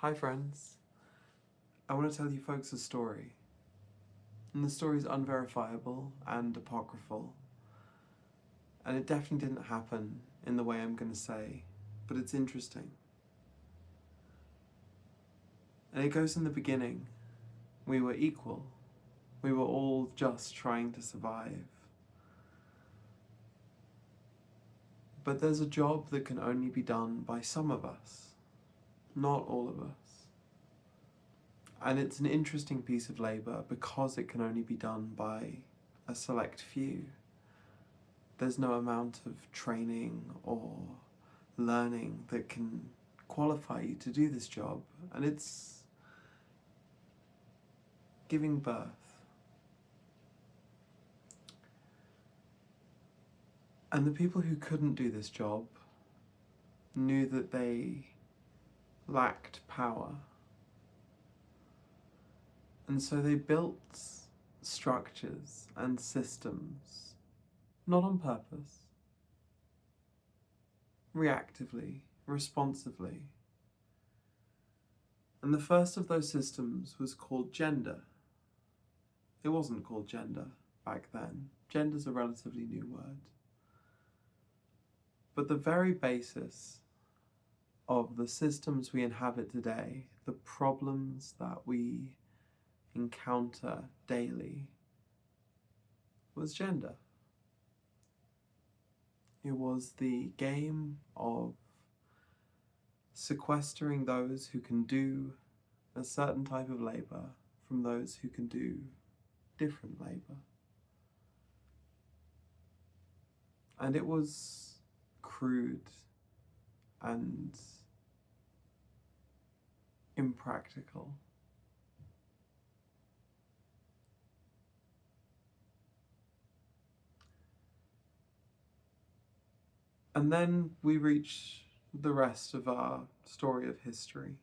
Hi friends, I want to tell you folks a story. And the story is unverifiable and apocryphal. And it definitely didn't happen in the way I'm going to say, but it's interesting. And it goes in the beginning. We were equal. We were all just trying to survive. But there's a job that can only be done by some of us, not all of us. And it's an interesting piece of labour because it can only be done by a select few. There's no amount of training or learning that can qualify you to do this job, and it's giving birth. And the people who couldn't do this job knew that they lacked power. And so they built structures and systems, not on purpose, reactively, responsively. And the first of those systems was called gender. It wasn't called gender back then. Gender's a relatively new word. But the very basis of the systems we inhabit today, the problems that we encounter daily, was gender. It was the game of sequestering those who can do a certain type of labour from those who can do different labour. And it was crude and impractical. And then we reach the rest of our story of history.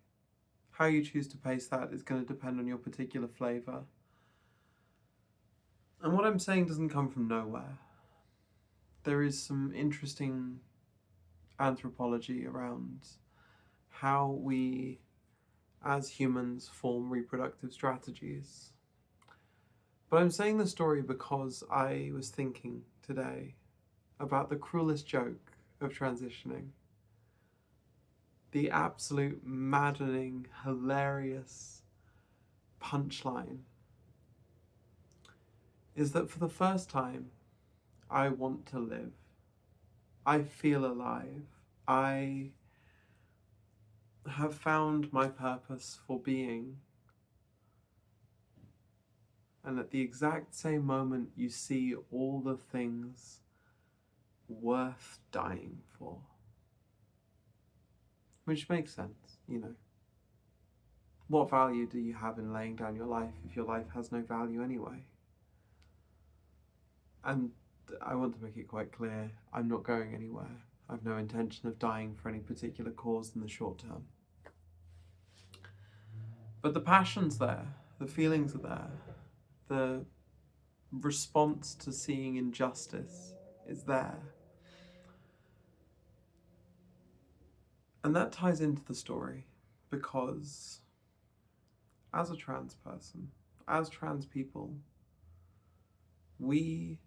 How you choose to pace that is going to depend on your particular flavour. And what I'm saying doesn't come from nowhere. There is some interesting anthropology around how we, as humans, form reproductive strategies. But I'm saying the story because I was thinking today about the cruelest joke of transitioning. The absolute maddening, hilarious punchline is that for the first time, I want to live. I feel alive. I have found my purpose for being. And at the exact same moment, you see all the things worth dying for. Which makes sense, you know. What value do you have in laying down your life if your life has no value anyway? And I want to make it quite clear, I'm not going anywhere. I've no intention of dying for any particular cause in the short term. But the passion's there, the feelings are there, the response to seeing injustice is there. And that ties into the story because as a trans person, as trans people, we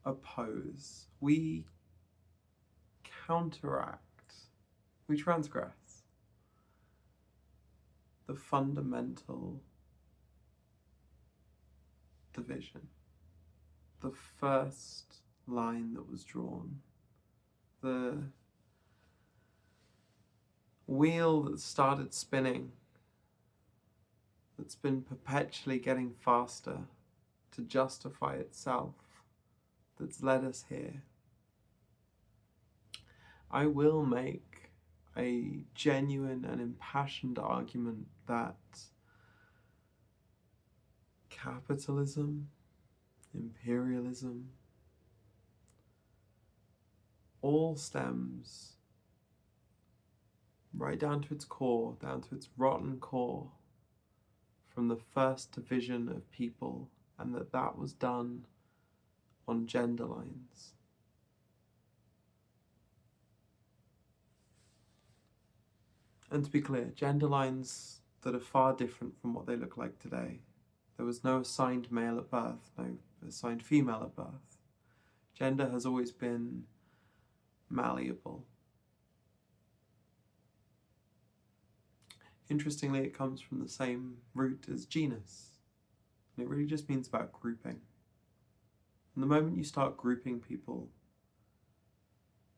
oppose, we counteract, we transgress the fundamental division, the first line that was drawn, the wheel that started spinning, that's been perpetually getting faster to justify itself, that's led us here. I will make a genuine and impassioned argument that capitalism, imperialism, all stems right down to its core, down to its rotten core, from the first division of people, and that was done on gender lines. And to be clear, gender lines that are far different from what they look like today. There was no assigned male at birth, no assigned female at birth. Gender has always been malleable. Interestingly, it comes from the same root as genus, and it really just means about grouping. And the moment you start grouping people,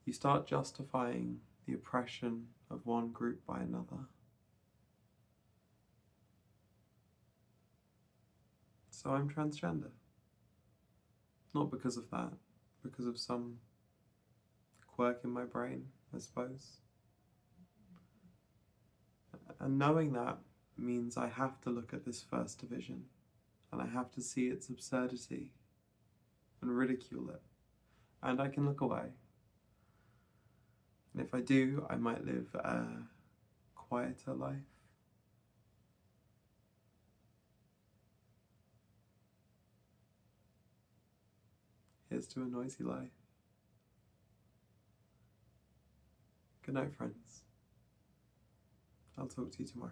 you start justifying the oppression of one group by another. So I'm transgender. Not because of that, because of some quirk in my brain, I suppose. And knowing that means I have to look at this first division, and I have to see its absurdity and ridicule it. And I can look away. And if I do, I might live a quieter life. Here's to a noisy life. Good night, friends. I'll talk to you tomorrow.